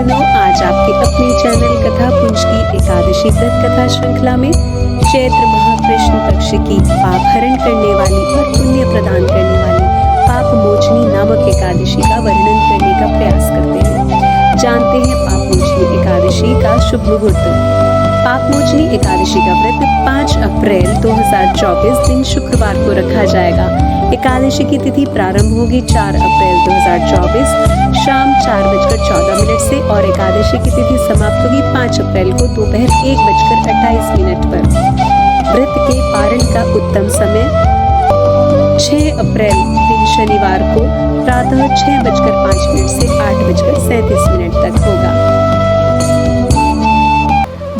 बहनों, आज आपके अपने चैनल कथा पुंज की एकादशी व्रत कथा श्रृंखला में चैत्र महाकृष्ण पक्ष की पाप हरण करने वाली और पुण्य प्रदान करने वाली पाप मोचनी नामक एकादशी का वर्णन करने का प्रयास करते हैं। जानते हैं पाप मोचनी एकादशी का शुभ मुहूर्त। पाप मोचनी एकादशी का व्रत 5 अप्रैल 2024 दिन शुक्रवार को रखा जाएगा। एकादशी की तिथि प्रारंभ होगी 4 अप्रैल 2024 शाम 4:14 से और एकादशी की तिथि समाप्त होगी 5 अप्रैल को दोपहर 1:28 पर। व्रत के पारण का उत्तम समय 6 अप्रैल दिन शनिवार को प्रातः 6:05 से 8:37 तक होगा।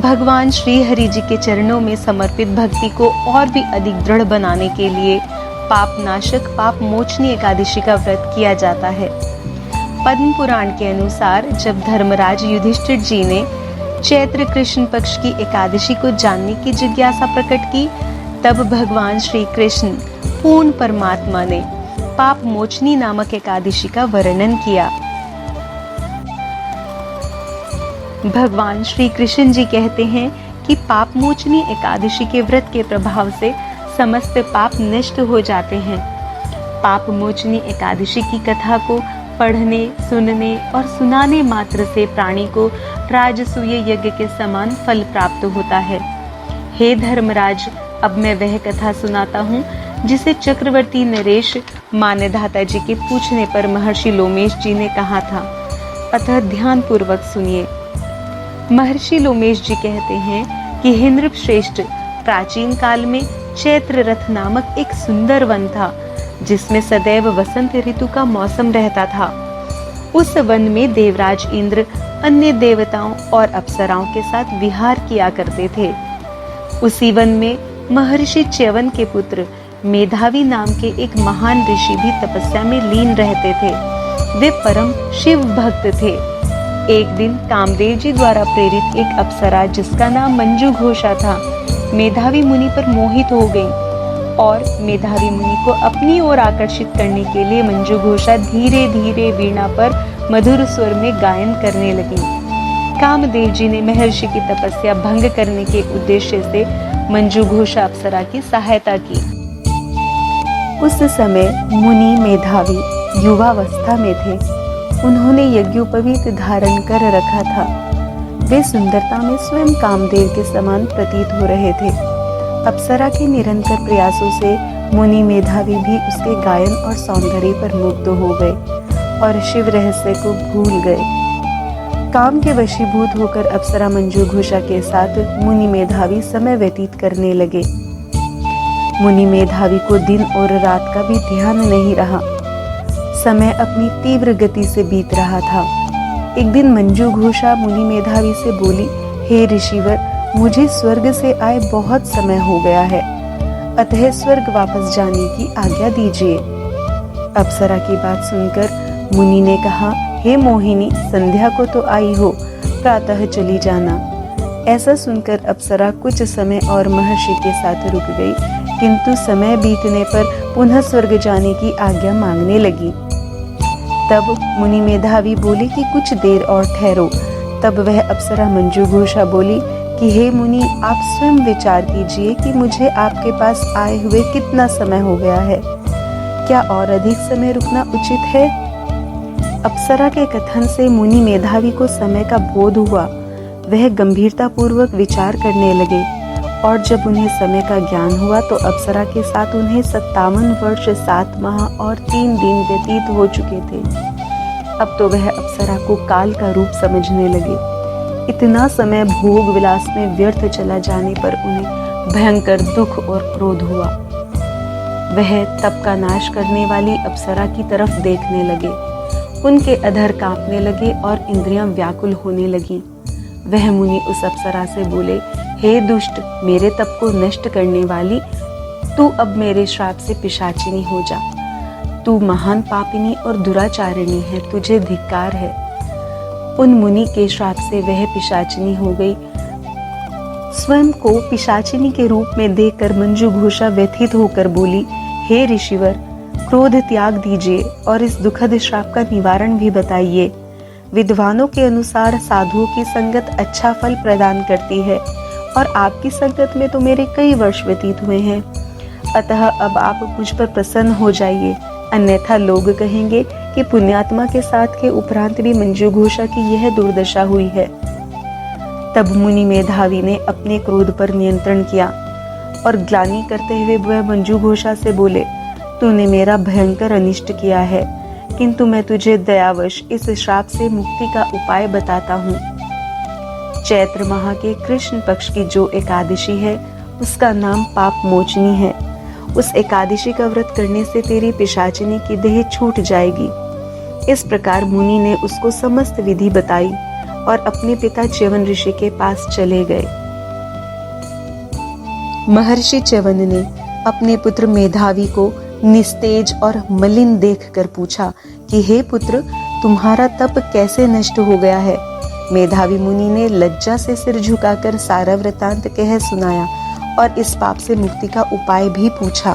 भगवान श्री हरि जी के चरणों में समर्पित भक्ति को और भी अधिक दृढ़ बनाने के लिए पाप नाशक पाप मोचनी एकादशी का व्रत किया जाता है। पद्म पुराण के अनुसार जब धर्मराज युधिष्ठिर जी ने चैत्र कृष्ण पक्ष की एकादशी को जानने की जिज्ञासा प्रकट की, तब भगवान श्री कृष्ण पूर्ण परमात्मा ने पाप मोचनी नामक एकादशी का वर्णन किया। भगवान श्री कृष्ण जी कहते हैं कि पाप मोचनी एकादशी के व्रत के प्रभाव से समस्त पाप नष्ट हो जाते हैं। पाप मोचनी एकादशी की कथा को पढ़ने, सुनने और सुनाने मात्र से प्राणी को राजसूय यज्ञ के समान फल प्राप्त होता है। हे धर्मराज, अब मैं वह कथा सुनाता हूँ जिसे चक्रवर्ती नरेश मान्यधाता जी के पूछने पर महर्षि लोमेश जी ने कहा था, अतः ध्यान पूर्वक सुनिए। महर्षि लोमेश जी कहते हैं कि हे नृप श्रेष्ठ, प्राचीन काल में चैत्र रथ नामक एक सुंदर वन था जिसमें सदैव वसंत ऋतु का मौसम रहता था। उस वन में देवराज इंद्र अन्य देवताओं और अप्सराओं के साथ विहार किया करते थे। उसी वन में महर्षि च्यवन के पुत्र मेधावी नाम के एक महान ऋषि भी तपस्या में लीन रहते थे। वे परम शिव भक्त थे। एक दिन कामदेव जी द्वारा प्रेरित एक अप्सरा जिसका नाम मंजू घोषा था, मेधावी मुनि पर मोहित हो गई और मेधावी मुनि को अपनी ओर आकर्षित करने के लिए मंजू घोषा धीरे धीरे वीणा पर मधुर स्वर में गायन करने लगी। कामदेव जी ने महर्षि की तपस्या भंग करने के उद्देश्य से मंजू घोषा अप्सरा की सहायता की। उस समय मुनि मेधावी युवावस्था में थे। उन्होंने यज्ञोपवीत धारण कर रखा था। वे सुंदरता में स्वयं कामदेव के समान प्रतीत हो रहे थे। अप्सरा के निरंतर प्रयासों से मुनि मेधावी भी उसके गायन और सौंदर्य पर मुग्ध हो गए और शिव रहस्य को भूल गए। काम के वशीभूत होकर अप्सरा मंजू घोषा के साथ मुनि मेधावी समय व्यतीत करने लगे। मुनि मेधावी को दिन और रात का भी ध्यान नहीं रहा। समय अपनी तीव्र गति से बीत रहा था। एक दिन मंजू घोषा मुनि मेधावी से बोली, हे ऋषिवर, मुझे स्वर्ग से आए बहुत समय हो गया है, अतः स्वर्ग वापस जाने की आज्ञा दीजिए। अप्सरा की बात सुनकर मुनि ने कहा, हे मोहिनी, संध्या को तो आई हो, प्रातः चली जाना। ऐसा सुनकर अप्सरा कुछ समय और महर्षि के साथ रुक गई, किंतु समय बीतने पर पुनः स्वर्ग जाने की आज्ञा मांगने लगी। तब मुनि मेधावी बोली कि कुछ देर और ठहरो। तब वह अप्सरा मंजू घोषा बोली कि हे मुनि, आप स्वयं विचार कीजिए कि मुझे आपके पास आए हुए कितना समय हो गया है। क्या और अधिक समय रुकना उचित है? अप्सरा के कथन से मुनि मेधावी को समय का बोध हुआ। वह गंभीरता पूर्वक विचार करने लगे और जब उन्हें समय का ज्ञान हुआ तो अप्सरा के साथ उन्हें 57 वर्ष 7 माह और 3 दिन व्यतीत हो चुके थे। अब तो वह अप्सरा को काल का रूप समझने लगे। इतना समय भोग विलास में व्यर्थ चला जाने पर उन्हें भयंकर दुख और क्रोध हुआ। वह तप का नाश करने वाली अप्सरा की तरफ देखने लगे। उनके अधर कांपने लगे और इंद्रियां व्याकुल होने लगीं। वह मुनि उस अप्सरा से बोले, हे दुष्ट, मेरे तप को नष्ट करने वाली, तू अब मेरे श्राप से पिशाचिनी हो जा। तू महान पापिनी और दुराचारिणी है, तुझे धिक्कार है। उन मुनि के श्राप से वह पिशाचिनी हो गई। स्वयं को पिशाचिनी के रूप में देखकर मंजू घोषा व्यथित होकर बोली, हे ऋषिवर, क्रोध त्याग दीजिए और इस दुखद श्राप का निवारण भी बताइए। विद्वानों के अनुसार साधुओं की संगत अच्छा फल प्रदान करती है और आपकी संगत में तो मेरे कई वर्ष व्यतीत हुए हैं। अतः अब आप मुझ पर प्रसन्न हो जाइए, अन्यथा लोग कहेंगे कि पुण्यात्मा के साथ के उपरांत भी मंजू घोषा की यह दुर्दशा हुई है। तब मुनि मेधावी ने अपने क्रोध पर नियंत्रण किया और ग्लानि करते हुए वह मंजू घोषा से बोले, तूने मेरा भयंकर अनिष्ट किया है, किंतु मैं तुझे दयावश इस श्राप से मुक्ति का उपाय बताता हूँ। चैत्र माह के कृष्ण पक्ष की जो एकादशी है उसका नाम पाप मोचनी है। उस एकादशी का व्रत करने से तेरी पिशाचिनी की देह छूट जाएगी। इस प्रकार मुनि ने उसको समस्त विधि बताई और अपने पिता च्यवन ऋषि के पास चले गए। महर्षि च्यवन ने अपने पुत्र मेधावी को निस्तेज और मलिन देखकर पूछा कि हे पुत्र, तुम्हारा तप कैसे नष्ट हो गया है। मेधावी मुनि ने लज्जा से सिर झुकाकर सारा वृतांत कह सुनाया और इस पाप से मुक्ति का उपाय भी पूछा।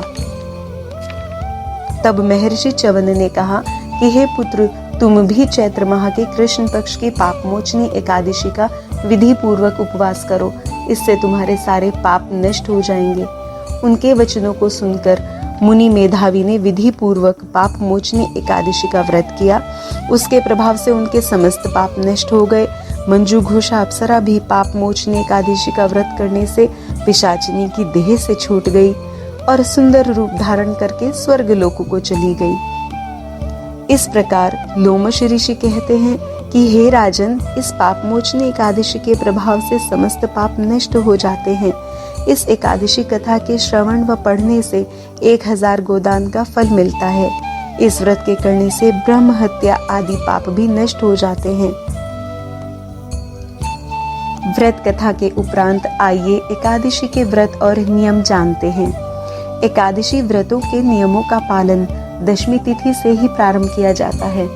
तब महर्षि च्यवन ने कहा कि हे पुत्र, तुम भी चैत्र माह के कृष्ण पक्ष की पाप मोचनी एकादशी का विधि पूर्वक उपवास करो, इससे तुम्हारे सारे पाप नष्ट हो जाएंगे। उनके वचनों को सुनकर मुनि मेधावी ने विधि पूर्वक पाप मोचनी एकादशी का व्रत किया। उसके प्रभाव से उनके समस्त पाप नष्ट हो गए। मंजू घोषा अप्सरा भी पाप मोचनी एकादशी का व्रत करने से पिशाचिनी की देह से छूट गई और सुंदर रूप धारण करके स्वर्ग लोक को चली गई। इस प्रकार लोमश ऋषि कहते हैं कि हे राजन, इस पाप मोचनी एकादशी के प्रभाव से समस्त पाप नष्ट हो जाते हैं। इस एकादशी कथा के श्रवण व पढ़ने से 1000 गोदान का फल मिलता है। इस व्रत के करने से ब्रह्म हत्या आदि पाप भी नष्ट हो जाते हैं। व्रत कथा के उपरांत आइए एकादशी के व्रत और नियम जानते हैं। एकादशी व्रतों के नियमों का पालन दशमी तिथि से ही प्रारंभ किया जाता है।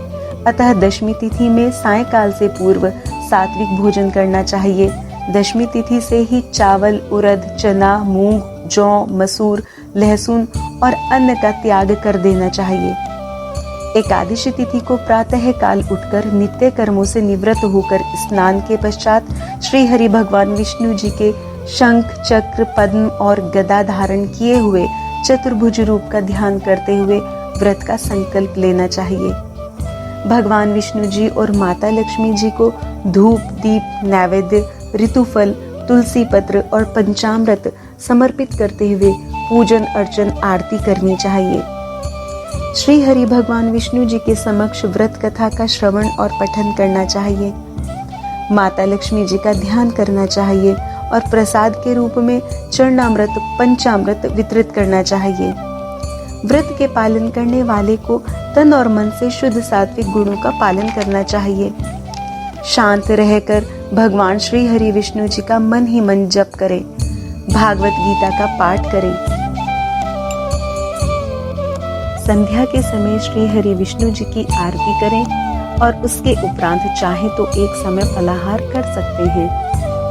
अतः दशमी तिथि में सायंकाल से पूर्व सात्विक भोजन करना चाहिए। दशमी तिथि से ही चावल, उड़द, चना, मूंग, जौ, मसूर, लहसुन और अन्न का त्याग कर देना चाहिए। एकादशी तिथि को प्रातः काल उठकर नित्य कर्मों से निवृत्त होकर स्नान के पश्चात श्री हरि भगवान विष्णु जी के शंख, चक्र, पद्म और गदा धारण किए हुए चतुर्भुज रूप का ध्यान करते हुए व्रत का संकल्प लेना चाहिए। भगवान विष्णु जी और माता लक्ष्मी जी को धूप, दीप, नैवेद्य, ऋतुफल, तुलसी पत्र और पंचामृत समर्पित करते हुए पूजन अर्चन आरती करनी चाहिए। श्री हरि भगवान विष्णु जी के समक्ष व्रत कथा का श्रवण और पठन करना चाहिए। माता लक्ष्मी जी का ध्यान करना चाहिए और प्रसाद के रूप में चरणामृत, पंचामृत वितरित करना चाहिए। व्रत के पालन करने वाले को तन और मन से शुद्ध सात्विक गुणों का पालन करना चाहिए। शांत रहकर भगवान श्री हरि विष्णु जी का मन ही मन जप करें। भागवत गीता का पाठ करें। संध्या के समय श्री हरि विष्णु जी की आरती करें और उसके उपरांत चाहे तो एक समय फलाहार कर सकते हैं।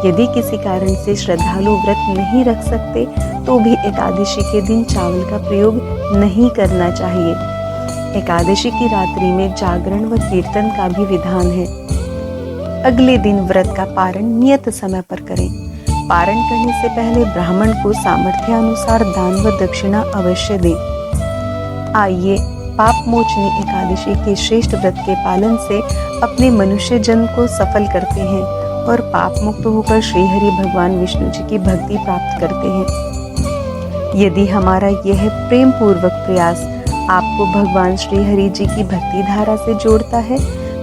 यदि किसी कारण से श्रद्धालु व्रत नहीं रख सकते तो भी एकादशी के दिन चावल का प्रयोग नहीं करना चाहिए। एकादशी की रात्रि में जागरण व कीर्तन का भी विधान है। अगले दिन व्रत का पारण नियत समय पर करें। पारण करने से पहले ब्राह्मण को सामर्थ्यानुसार दान व दक्षिणा अवश्य दें। आइए पाप मोचनी एकादशी के श्रेष्ठ व्रत के पालन से अपने मनुष्य जन्म को सफल करते हैं और पाप मुक्त होकर श्री हरि भगवान विष्णु जी की भक्ति प्राप्त करते हैं। यदि हमारा यह प्रेम पूर्वक प्रयास आपको भगवान श्री हरि जी की भक्ति धारा से जोड़ता है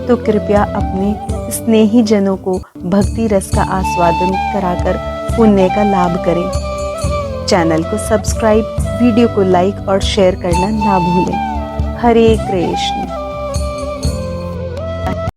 तो कृपया अपने स्नेही जनों को भक्ति रस का आस्वादन कराकर पुण्य का लाभ करें। चैनल को सब्सक्राइब, वीडियो को लाइक और शेयर करना ना भूलें। हरे कृष्ण।